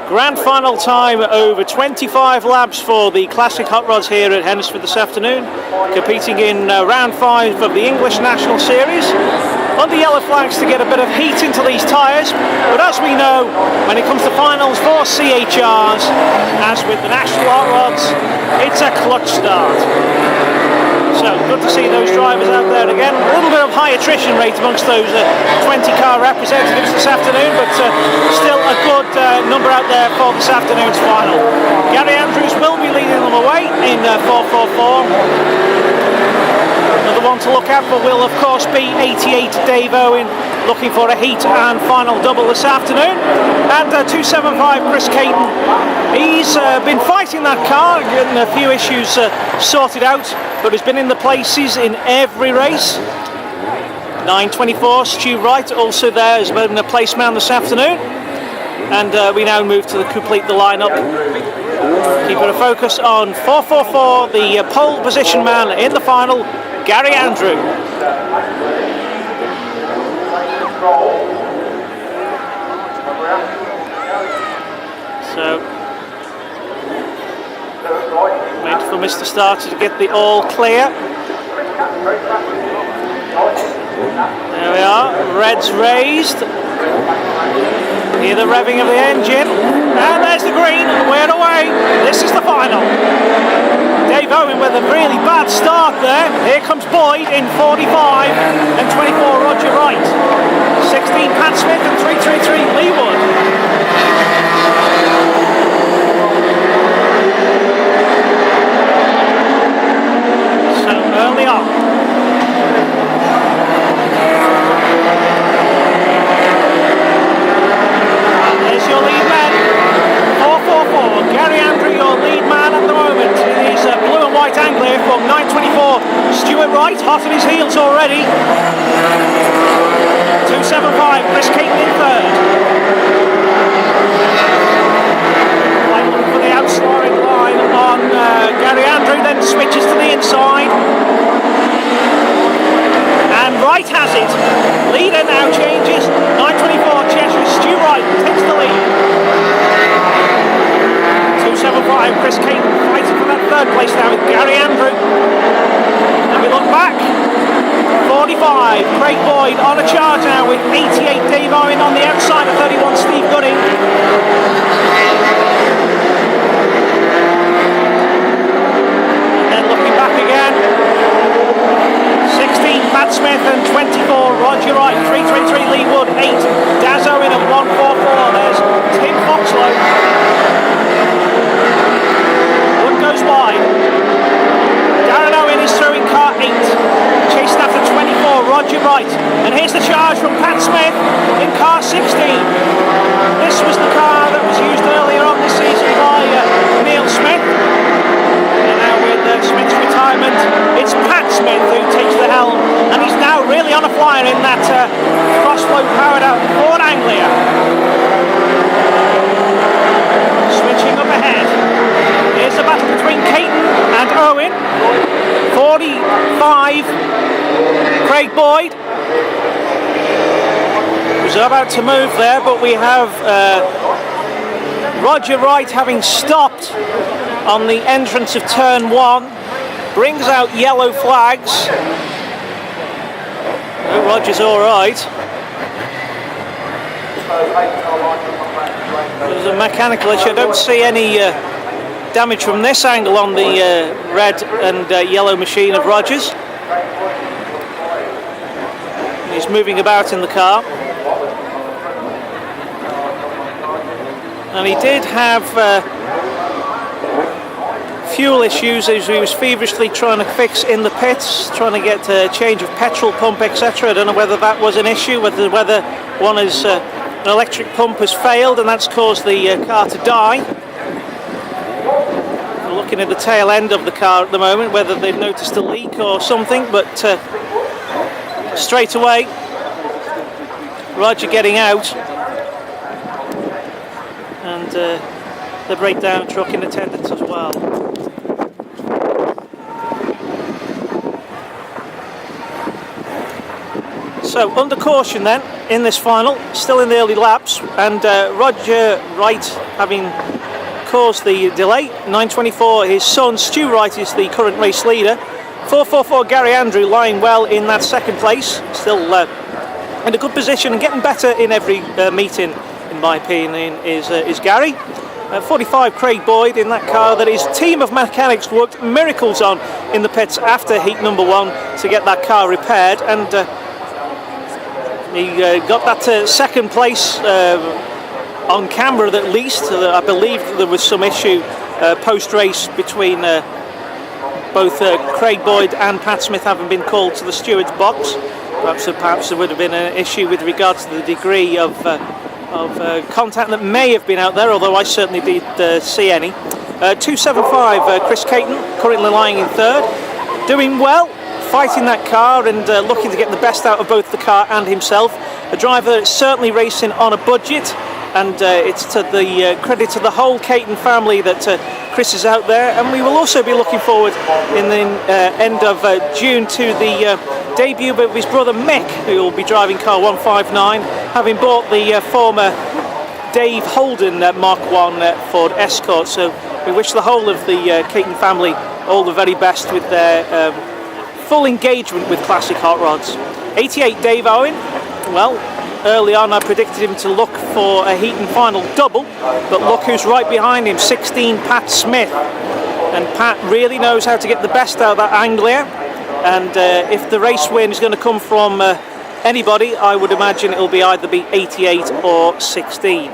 Grand final time over 25 laps for the Classic Hot Rods here at Hednesford this afternoon, competing in round 5 of the English National Series. Under yellow flags to get a bit of heat into these tyres, but as we know, when it comes to finals for CHRs, as with the National Hot Rods, it's a clutch start. So good to see those drivers out there again. A little bit of high attrition rate amongst those 20 car representatives this afternoon, but still a good number out there for this afternoon's final. Gary Andrews will be leading them away in 444. Another one to look out for will of course be 88 Dave Owen, looking for a heat and final double this afternoon. And 275 Chris Caton, he's been fighting that car, getting a few issues sorted out, but has been in the places in every race. 924 Stu Wright also there, has been a place man this afternoon. And we now move to complete the lineup. Keeping a focus on 444, the pole position man in the final, Gary Andrew. So, wait for Mr. Starter to get the all clear. There we are, red's raised. Hear the revving of the engine, and there's the green, we're away. This is the final. Dave Owen with a really bad start there. Here comes Boyd in 45 and 24 Roger Wright. 16 Pat Smith and 333 Lee Wood. So early on. Your lead man, 444, Gary Andrew, your lead man at the moment. It is blue and white Anglia from 924, Stuart Wright, hot on his heels already. 275, Chris Caton in third. Looking for the outside line on Gary Andrew, then switches to the inside. And Wright has it. Leader now changes. 924 Cheshire. Stu Wright takes the lead. 275 Chris Caton fighting for that third place now with Gary Andrew. And we look back. 45 Craig Boyd on a charge now with 88 Dave Owen on the outside of 31 Steve Gooding. And then looking back again. 16 Pat Smith and 24 Roger Wright, 333 Lee Wood, 8 Daz Owen at 144. There's Tim Foxlow. Wood goes wide. Darren Owen is through in car 8, chasing after 24 Roger Wright. And here's the charge from Pat Smith in car 16. This was the car that was used earlier on this season by Neil Smith. Smith's retirement, it's Pat Smith who takes the helm, and he's now really on a flyer in that crossflow powered out Ford Anglia. Switching up ahead, here's the battle between Caton and Owen. 45 Craig Boyd was about to move there, but we have Roger Wright having stopped on the entrance of turn 1, brings out yellow flags. Oh, Roger's all right. There's a mechanical issue. I don't see any damage from this angle on the red and yellow machine of Roger's. He's moving about in the car. And he did have fuel issues as he was feverishly trying to fix in the pits, trying to get a change of petrol pump, etc. I don't know whether that was an issue, whether one is an electric pump has failed and that's caused the car to die. We're looking at the tail end of the car at the moment, whether they've noticed a leak or something, but straight away Roger getting out, and the breakdown truck in attendance as well. So under caution then, in this final, still in the early laps, and Roger Wright having caused the delay. 9:24, his son Stu Wright is the current race leader. 4:44, Gary Andrew lying well in that second place, still in a good position and getting better in every meeting, in my opinion, is Gary. 45, Craig Boyd in that car that his team of mechanics worked miracles on in the pits after heat number 1 to get that car repaired, and he got that second place on camera at least. I believe there was some issue post-race between both Craig Boyd and Pat Smith having been called to the steward's box. Perhaps there would have been an issue with regards to the degree of contact that may have been out there, although I certainly did see any. 275, Chris Caton, currently lying in third, doing well, fighting that car and looking to get the best out of both the car and himself. A driver that's certainly racing on a budget, and it's to the credit to the whole Caton family that Chris is out there. And we will also be looking forward in the end of June to the debut of his brother Mick, who will be driving car 159, having bought the former Dave Holden Mark 1 Ford Escort. So we wish the whole of the Caton family all the very best with their full engagement with classic hot rods. 88, Dave Owen. Well, early on I predicted him to look for a heat and final double, but look who's right behind him, 16, Pat Smith. And Pat really knows how to get the best out of that Anglia, and if the race win is going to come from anybody, I would imagine it'll be either be 88 or 16.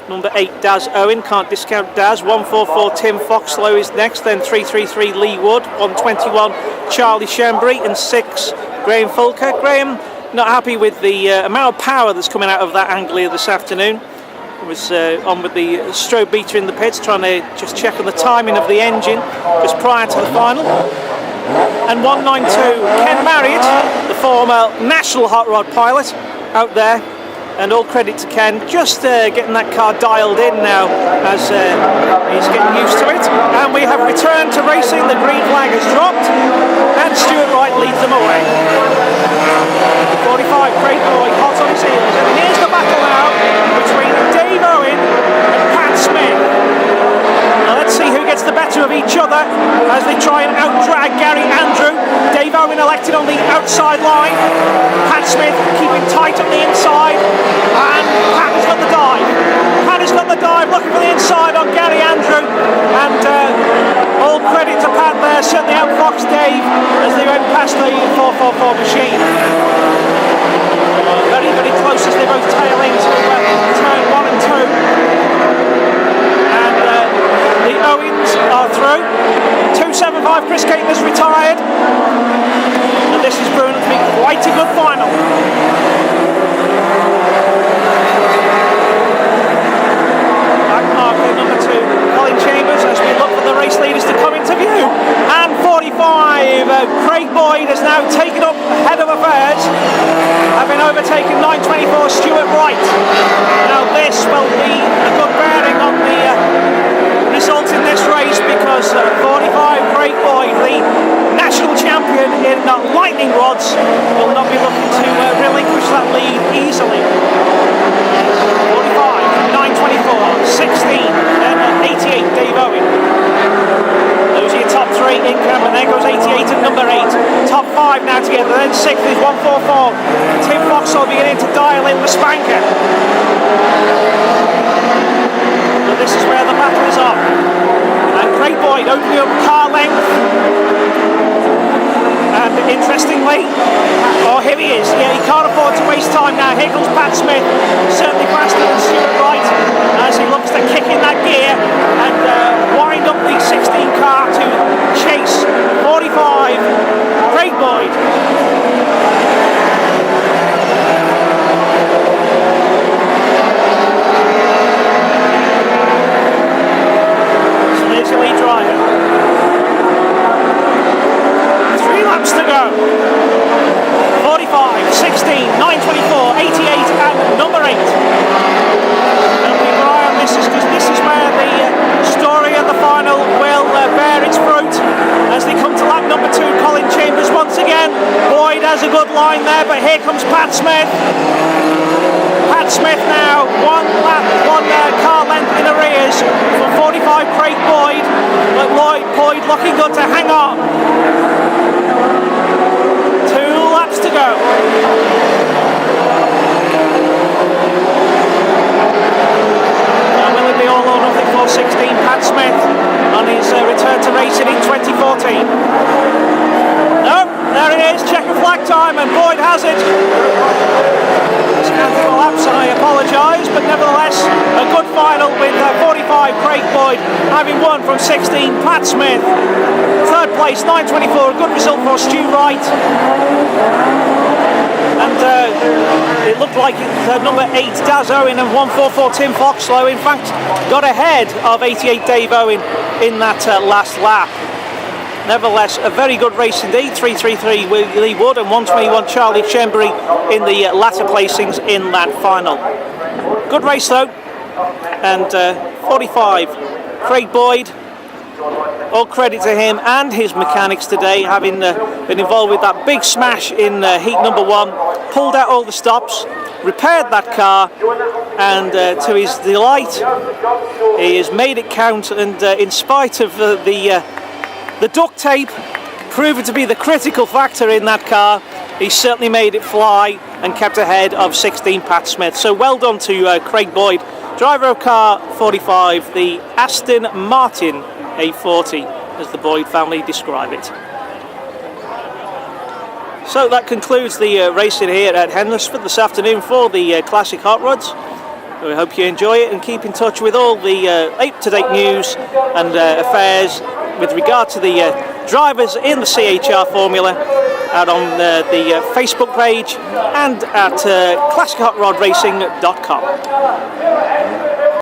Number 8, Daz Owen, can't discount Daz. 144, Tim Foxlow is next, then 333, Lee Wood. 121, Charlie Shembry, and 6, Graham Fulker. Graham not happy with the amount of power that's coming out of that Anglia this afternoon. He was on with the strobe meter in the pits, trying to just check on the timing of the engine just prior to the final. And 192, Ken Marriott, the former national hot rod pilot, out there. And all credit to Ken, just getting that car dialed in now as he's getting used to it. And we have returned to racing, the green flag has dropped, and Stuart Wright leads them away. 45, Craig Boyd, hot on his heels, and here's the battle now between Dave Owen and Pat Smith. Now let's see who gets the better of each other as they try and out-drag Gary Andrew. Dave Owen elected on the outside line, Pat Smith keeping tight on the inside, and Pat has got the dive. Pat has got the dive, looking for the inside on Gary Andrew, and all credit to Pat there, certainly outfoxed Dave as they went past the 444 machine. Very, very close as they both tail into turn 1 and 2. And the Owens are through. 275, Chris Caton has retired. And this is proving to be quite a good final. Back marker number 2, Colin Chambers, as we look for the race leaders to come into view. And 45, Craig Boyd has now taken up head of affairs, having overtaken 924 Stuart Wright. Now this will be a good bearing on the result in this race, because 45 Craig Boyd, the national champion in lightning rods, will not be looking to relinquish that lead easily. 45, 924, 16, and 88 Dave Owen. Those are your top 3 in camera. There goes 88 and number 8. Top 5 now together. Then 6th is 144. Tim Foxall beginning to dial in the spanker. But this is where the battle is on. And Craig Boyd opening up car length. And interestingly, oh, here he is. Yeah, he can't afford to waste time now. Here comes Pat Smith, certainly faster than Stuart Wright, as he looks to kick in that gear and wind up the 16 car to chase 45 Craig Boyd. So there's your lead driver. 3 laps to go. 45, 16, 924, 88 and number 8. good line there, but here comes Pat Smith. Pat Smith now, one car length in arrears from 45 Craig Boyd, but Boyd looking good to hang on. 2 laps to go. Will it be all or nothing for 16 Pat Smith on his return to racing in 2014? No, there it is, checkered flag time, and Boyd has it. Scanty laps, I apologise, but nevertheless a good final with 45 Craig Boyd having won from 16 Pat Smith. Third place 9:24, a good result for Stu Wright. And it looked like number 8 Daz Owen and 144 Tim Foxlow in fact got ahead of 88 Dave Owen in that last lap. Nevertheless, a very good race indeed. 333 Lee Wood and 121 Charlie Chembury in the latter placings in that final. Good race though, and 45 Craig Boyd. All credit to him and his mechanics today, having been involved with that big smash in heat number 1, pulled out all the stops, repaired that car, and to his delight, he has made it count. And in spite of the duct tape proving to be the critical factor in that car, he certainly made it fly and kept ahead of 16 Pat Smith. So well done to Craig Boyd, driver of car 45, the Aston Martin A40, as the Boyd family describe it. So that concludes the racing here at Hednesford this afternoon for the Classic Hot Rods. We hope you enjoy it and keep in touch with all the up-to-date news and affairs with regard to the drivers in the CHR Formula out on the Facebook page and at classichotроdracing.com.